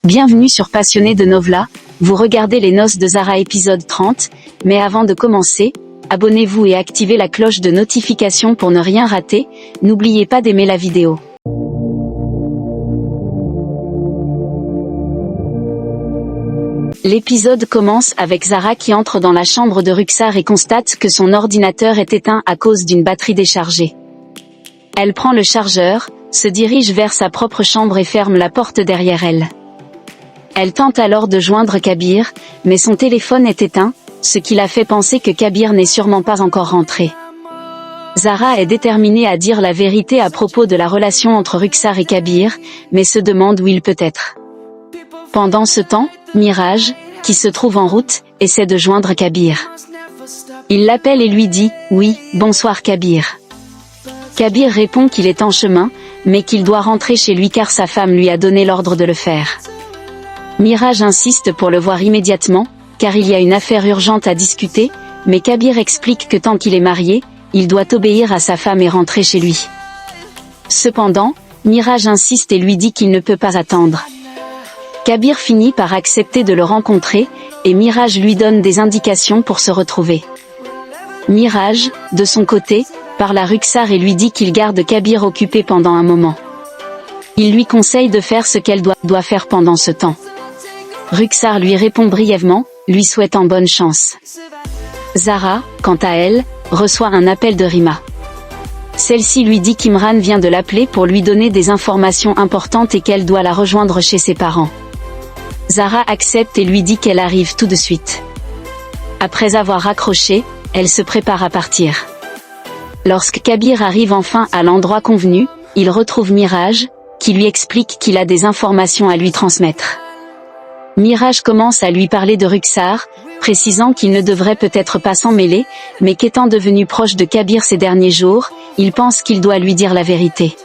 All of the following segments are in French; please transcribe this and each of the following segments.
Bienvenue sur Passionné de Novela, vous regardez Les Noces de Zara épisode 30, mais avant de commencer, abonnez-vous et activez la cloche de notification pour ne rien rater, n'oubliez pas d'aimer la vidéo. L'épisode commence avec Zara qui entre dans la chambre de Ruxar et constate que son ordinateur est éteint à cause d'une batterie déchargée. Elle prend le chargeur, se dirige vers sa propre chambre et ferme la porte derrière elle. Elle tente alors de joindre Kabir, mais son téléphone est éteint, ce qui la fait penser que Kabir n'est sûrement pas encore rentré. Zara est déterminée à dire la vérité à propos de la relation entre Ruxar et Kabir, mais se demande où il peut être. Pendant ce temps, Miraj, qui se trouve en route, essaie de joindre Kabir. Il l'appelle et lui dit « Oui, bonsoir Kabir ». Kabir répond qu'il est en chemin, mais qu'il doit rentrer chez lui car sa femme lui a donné l'ordre de le faire. Miraj insiste pour le voir immédiatement, car il y a une affaire urgente à discuter, mais Kabir explique que tant qu'il est marié, il doit obéir à sa femme et rentrer chez lui. Cependant, Miraj insiste et lui dit qu'il ne peut pas attendre. Kabir finit par accepter de le rencontrer, et Miraj lui donne des indications pour se retrouver. Miraj, de son côté, parle à Ruxar et lui dit qu'il garde Kabir occupé pendant un moment. Il lui conseille de faire ce qu'elle doit faire pendant ce temps. Ruxar lui répond brièvement, lui souhaitant bonne chance. Zara, quant à elle, reçoit un appel de Rima. Celle-ci lui dit qu'Imran vient de l'appeler pour lui donner des informations importantes et qu'elle doit la rejoindre chez ses parents. Zara accepte et lui dit qu'elle arrive tout de suite. Après avoir raccroché, elle se prépare à partir. Lorsque Kabir arrive enfin à l'endroit convenu, il retrouve Miraj, qui lui explique qu'il a des informations à lui transmettre. Miraj commence à lui parler de Ruxar, précisant qu'il ne devrait peut-être pas s'en mêler, mais qu'étant devenu proche de Kabir ces derniers jours, il pense qu'il doit lui dire la vérité.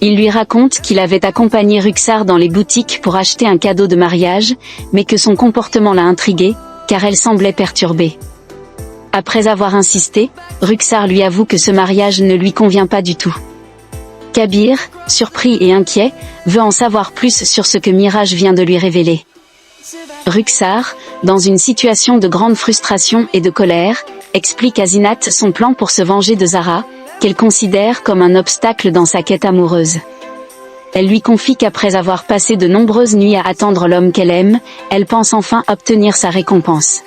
Il lui raconte qu'il avait accompagné Ruxar dans les boutiques pour acheter un cadeau de mariage, mais que son comportement l'a intrigué, car elle semblait perturbée. Après avoir insisté, Ruxar lui avoue que ce mariage ne lui convient pas du tout. Kabir, surpris et inquiet, veut en savoir plus sur ce que Miraj vient de lui révéler. Ruxar, dans une situation de grande frustration et de colère, explique à Zinat son plan pour se venger de Zara, qu'elle considère comme un obstacle dans sa quête amoureuse. Elle lui confie qu'après avoir passé de nombreuses nuits à attendre l'homme qu'elle aime, elle pense enfin obtenir sa récompense.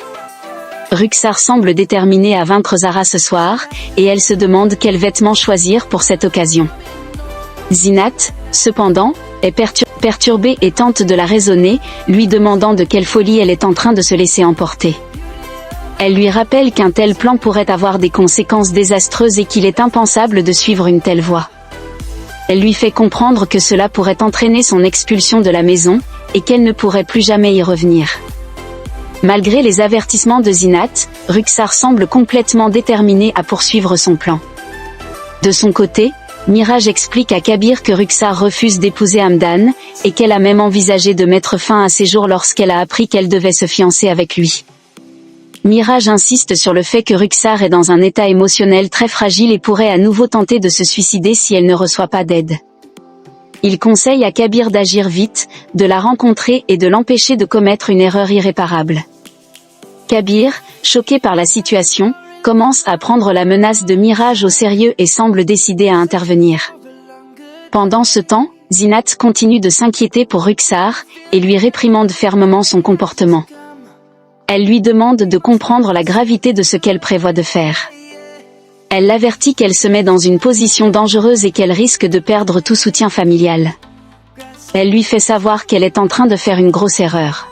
Ruxar semble déterminée à vaincre Zara ce soir, et elle se demande quels vêtements choisir pour cette occasion. Zinat, cependant, est perturbée et tente de la raisonner, lui demandant de quelle folie elle est en train de se laisser emporter. Elle lui rappelle qu'un tel plan pourrait avoir des conséquences désastreuses et qu'il est impensable de suivre une telle voie. Elle lui fait comprendre que cela pourrait entraîner son expulsion de la maison, et qu'elle ne pourrait plus jamais y revenir. Malgré les avertissements de Zinat, Ruxar semble complètement déterminée à poursuivre son plan. De son côté, Miraj explique à Kabir que Ruxar refuse d'épouser Hamdan, et qu'elle a même envisagé de mettre fin à ses jours lorsqu'elle a appris qu'elle devait se fiancer avec lui. Miraj insiste sur le fait que Ruxar est dans un état émotionnel très fragile et pourrait à nouveau tenter de se suicider si elle ne reçoit pas d'aide. Il conseille à Kabir d'agir vite, de la rencontrer et de l'empêcher de commettre une erreur irréparable. Kabir, choqué par la situation, commence à prendre la menace de Miraj au sérieux et semble décidé à intervenir. Pendant ce temps, Zinat continue de s'inquiéter pour Ruxar, et lui réprimande fermement son comportement. Elle lui demande de comprendre la gravité de ce qu'elle prévoit de faire. Elle l'avertit qu'elle se met dans une position dangereuse et qu'elle risque de perdre tout soutien familial. Elle lui fait savoir qu'elle est en train de faire une grosse erreur.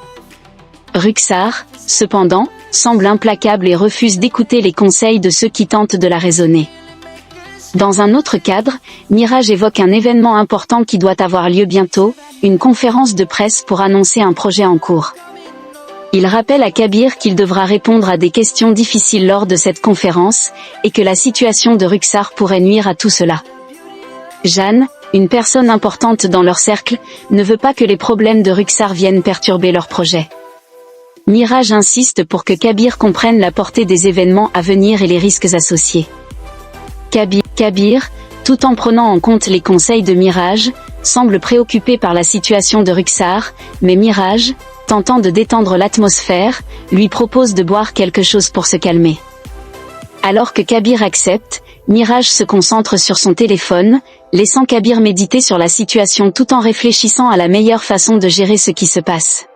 Ruxar, cependant, semble implacable et refuse d'écouter les conseils de ceux qui tentent de la raisonner. Dans un autre cadre, Miraj évoque un événement important qui doit avoir lieu bientôt, une conférence de presse pour annoncer un projet en cours. Il rappelle à Kabir qu'il devra répondre à des questions difficiles lors de cette conférence, et que la situation de Ruxar pourrait nuire à tout cela. Jeanne, une personne importante dans leur cercle, ne veut pas que les problèmes de Ruxar viennent perturber leur projet. Miraj insiste pour que Kabir comprenne la portée des événements à venir et les risques associés. Kabir, tout en prenant en compte les conseils de Miraj, semble préoccupé par la situation de Ruxar, mais Mirage, tentant de détendre l'atmosphère, lui propose de boire quelque chose pour se calmer. Alors que Kabir accepte, Mirage se concentre sur son téléphone, laissant Kabir méditer sur la situation tout en réfléchissant à la meilleure façon de gérer ce qui se passe.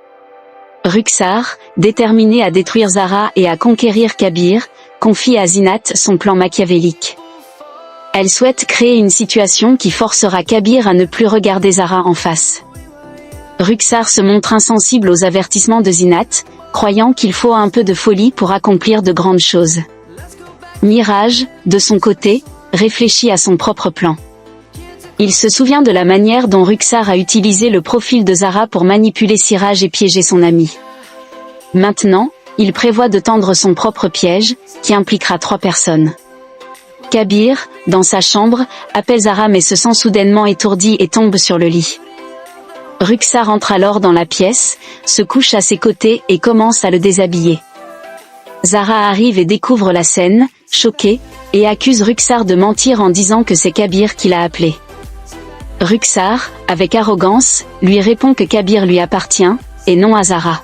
Ruxar, déterminé à détruire Zara et à conquérir Kabir, confie à Zinat son plan machiavélique. Elle souhaite créer une situation qui forcera Kabir à ne plus regarder Zara en face. Ruxar se montre insensible aux avertissements de Zinat, croyant qu'il faut un peu de folie pour accomplir de grandes choses. Mirage, de son côté, réfléchit à son propre plan. Il se souvient de la manière dont Ruxar a utilisé le profil de Zara pour manipuler Siraj et piéger son ami. Maintenant, il prévoit de tendre son propre piège, qui impliquera 3 personnes. Kabir, dans sa chambre, appelle Zara mais se sent soudainement étourdi et tombe sur le lit. Ruxar entre alors dans la pièce, se couche à ses côtés et commence à le déshabiller. Zara arrive et découvre la scène, choquée, et accuse Ruxar de mentir en disant que c'est Kabir qui l'a appelé. Ruxar, avec arrogance, lui répond que Kabir lui appartient, et non à Zara.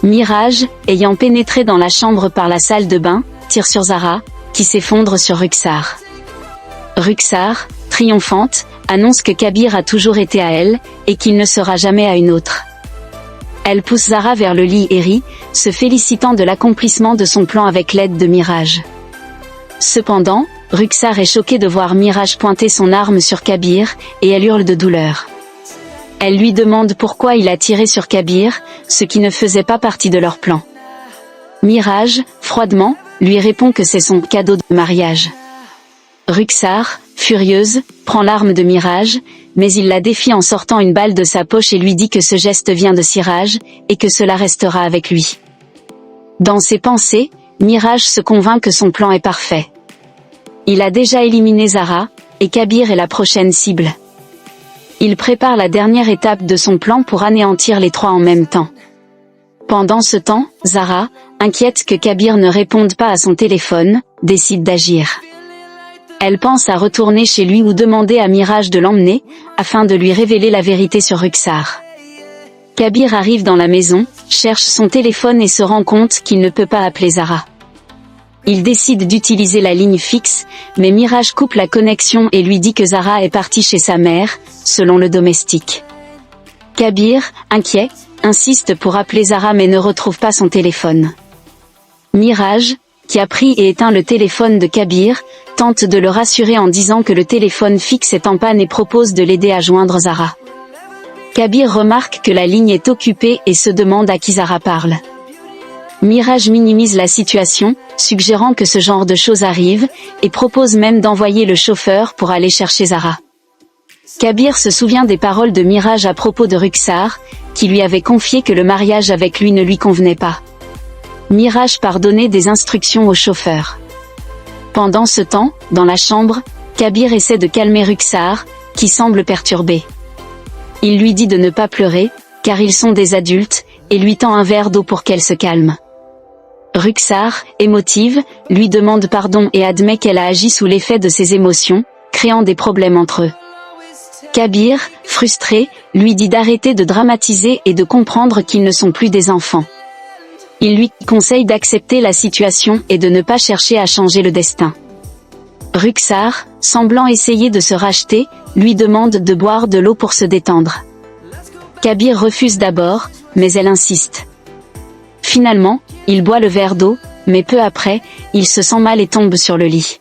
Mirage, ayant pénétré dans la chambre par la salle de bain, tire sur Zara, qui s'effondre sur Ruxar. Ruxar, triomphante, annonce que Kabir a toujours été à elle, et qu'il ne sera jamais à une autre. Elle pousse Zara vers le lit et rit, se félicitant de l'accomplissement de son plan avec l'aide de Mirage. Cependant, Ruxar est choquée de voir Mirage pointer son arme sur Kabir, et elle hurle de douleur. Elle lui demande pourquoi il a tiré sur Kabir, ce qui ne faisait pas partie de leur plan. Mirage, froidement, lui répond que c'est son cadeau de mariage. Ruxar, furieuse, prend l'arme de Mirage, mais il la défie en sortant une balle de sa poche et lui dit que ce geste vient de Siraj, et que cela restera avec lui. Dans ses pensées, Mirage se convainc que son plan est parfait. Il a déjà éliminé Zara, et Kabir est la prochaine cible. Il prépare la dernière étape de son plan pour anéantir les 3 en même temps. Pendant ce temps, Zara, inquiète que Kabir ne réponde pas à son téléphone, décide d'agir. Elle pense à retourner chez lui ou demander à Mirage de l'emmener, afin de lui révéler la vérité sur Ruxar. Kabir arrive dans la maison, cherche son téléphone et se rend compte qu'il ne peut pas appeler Zara. Il décide d'utiliser la ligne fixe, mais Mirage coupe la connexion et lui dit que Zara est partie chez sa mère, selon le domestique. Kabir, inquiet, insiste pour appeler Zara mais ne retrouve pas son téléphone. Mirage, qui a pris et éteint le téléphone de Kabir, tente de le rassurer en disant que le téléphone fixe est en panne et propose de l'aider à joindre Zara. Kabir remarque que la ligne est occupée et se demande à qui Zara parle. Mirage minimise la situation, suggérant que ce genre de choses arrive, et propose même d'envoyer le chauffeur pour aller chercher Zara. Kabir se souvient des paroles de Mirage à propos de Ruxar, qui lui avait confié que le mariage avec lui ne lui convenait pas. Mirage part donner des instructions au chauffeur. Pendant ce temps, dans la chambre, Kabir essaie de calmer Ruxar, qui semble perturbé. Il lui dit de ne pas pleurer, car ils sont des adultes, et lui tend un verre d'eau pour qu'elle se calme. Ruxar, émotive, lui demande pardon et admet qu'elle a agi sous l'effet de ses émotions, créant des problèmes entre eux. Kabir, frustré, lui dit d'arrêter de dramatiser et de comprendre qu'ils ne sont plus des enfants. Il lui conseille d'accepter la situation et de ne pas chercher à changer le destin. Ruxar, semblant essayer de se racheter, lui demande de boire de l'eau pour se détendre. Kabir refuse d'abord, mais elle insiste. Finalement, il boit le verre d'eau, mais peu après, il se sent mal et tombe sur le lit.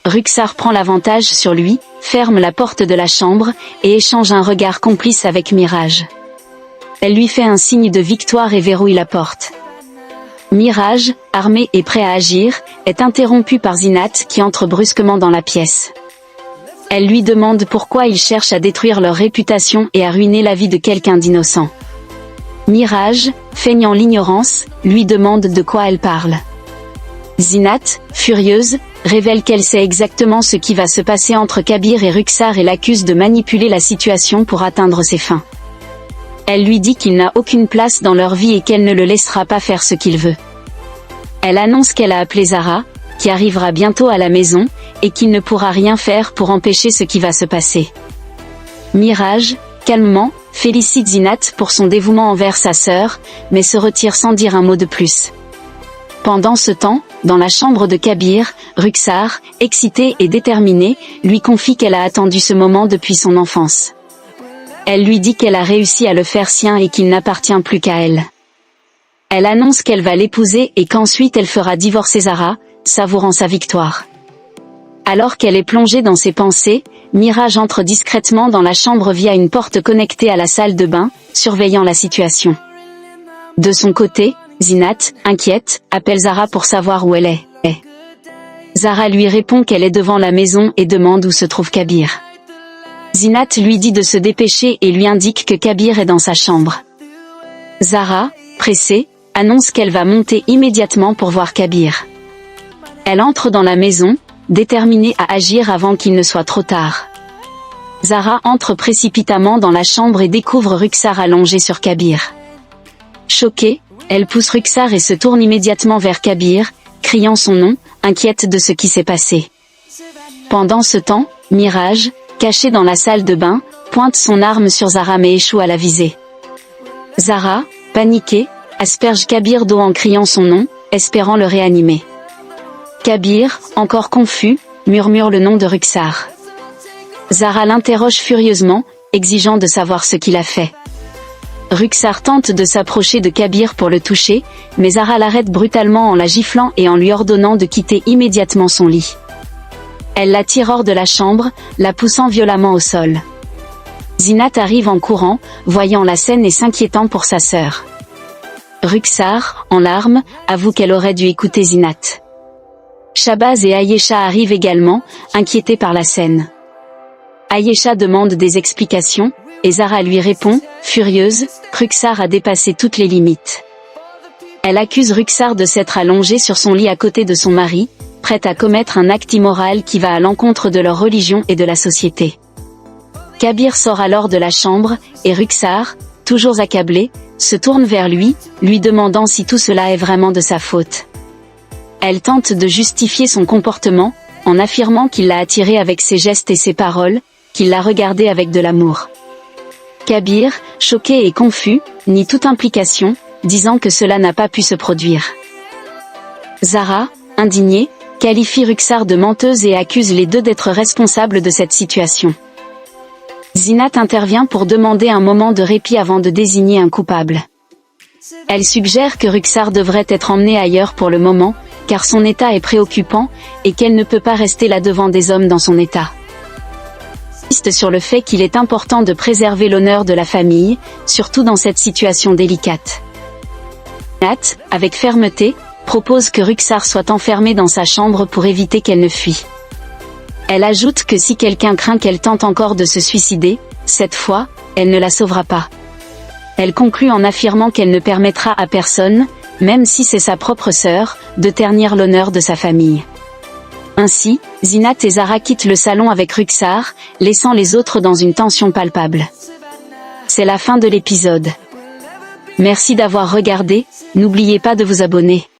Ruxar prend l'avantage sur lui, ferme la porte de la chambre, et échange un regard complice avec Mirage. Elle lui fait un signe de victoire et verrouille la porte. Mirage, armé et prêt à agir, est interrompu par Zinat qui entre brusquement dans la pièce. Elle lui demande pourquoi ils cherchent à détruire leur réputation et à ruiner la vie de quelqu'un d'innocent. Mirage, feignant l'ignorance, lui demande de quoi elle parle. Zinat, furieuse, révèle qu'elle sait exactement ce qui va se passer entre Kabir et Ruxar et l'accuse de manipuler la situation pour atteindre ses fins. Elle lui dit qu'il n'a aucune place dans leur vie et qu'elle ne le laissera pas faire ce qu'il veut. Elle annonce qu'elle a appelé Zara, qui arrivera bientôt à la maison, et qu'il ne pourra rien faire pour empêcher ce qui va se passer. Mirage, calmement, félicite Zinat pour son dévouement envers sa sœur, mais se retire sans dire un mot de plus. Pendant ce temps, dans la chambre de Kabir, Ruxar, excitée et déterminée, lui confie qu'elle a attendu ce moment depuis son enfance. Elle lui dit qu'elle a réussi à le faire sien et qu'il n'appartient plus qu'à elle. Elle annonce qu'elle va l'épouser et qu'ensuite elle fera divorcer Zara, savourant sa victoire. Alors qu'elle est plongée dans ses pensées, Mirage entre discrètement dans la chambre via une porte connectée à la salle de bain, surveillant la situation. De son côté, Zinat, inquiète, appelle Zara pour savoir où elle est. Zara lui répond qu'elle est devant la maison et demande où se trouve Kabir. Zinat lui dit de se dépêcher et lui indique que Kabir est dans sa chambre. Zara, pressée, annonce qu'elle va monter immédiatement pour voir Kabir. Elle entre dans la maison, déterminée à agir avant qu'il ne soit trop tard. Zara entre précipitamment dans la chambre et découvre Ruxar allongé sur Kabir. Choquée, elle pousse Ruxar et se tourne immédiatement vers Kabir, criant son nom, inquiète de ce qui s'est passé. Pendant ce temps, Mirage, caché dans la salle de bain, pointe son arme sur Zara mais échoue à la viser. Zara, paniquée, asperge Kabir d'eau en criant son nom, espérant le réanimer. Kabir, encore confus, murmure le nom de Ruxar. Zara l'interroge furieusement, exigeant de savoir ce qu'il a fait. Ruxar tente de s'approcher de Kabir pour le toucher, mais Zara l'arrête brutalement en la giflant et en lui ordonnant de quitter immédiatement son lit. Elle la tire hors de la chambre, la poussant violemment au sol. Zinat arrive en courant, voyant la scène et s'inquiétant pour sa sœur. Ruxar, en larmes, avoue qu'elle aurait dû écouter Zinat. Shabazz et Ayesha arrivent également, inquiétés par la scène. Ayesha demande des explications, et Zara lui répond, furieuse, Ruxar a dépassé toutes les limites. Elle accuse Ruxar de s'être allongée sur son lit à côté de son mari, prête à commettre un acte immoral qui va à l'encontre de leur religion et de la société. Kabir sort alors de la chambre, et Ruxar, toujours accablée, se tourne vers lui, lui demandant si tout cela est vraiment de sa faute. Elle tente de justifier son comportement, en affirmant qu'il l'a attirée avec ses gestes et ses paroles, qu'il l'a regardée avec de l'amour. Kabir, choqué et confus, nie toute implication, disant que cela n'a pas pu se produire. Zara, indignée, qualifie Ruxar de menteuse et accuse les deux d'être responsables de cette situation. Zinat intervient pour demander un moment de répit avant de désigner un coupable. Elle suggère que Ruxar devrait être emmenée ailleurs pour le moment, car son état est préoccupant, et qu'elle ne peut pas rester là devant des hommes dans son état. Elle insiste sur le fait qu'il est important de préserver l'honneur de la famille, surtout dans cette situation délicate. Zinat, avec fermeté, propose que Ruxar soit enfermée dans sa chambre pour éviter qu'elle ne fuit. Elle ajoute que si quelqu'un craint qu'elle tente encore de se suicider, cette fois, elle ne la sauvera pas. Elle conclut en affirmant qu'elle ne permettra à personne, même si c'est sa propre sœur, de ternir l'honneur de sa famille. Ainsi, Zinat et Zara quittent le salon avec Ruxar, laissant les autres dans une tension palpable. C'est la fin de l'épisode. Merci d'avoir regardé, n'oubliez pas de vous abonner.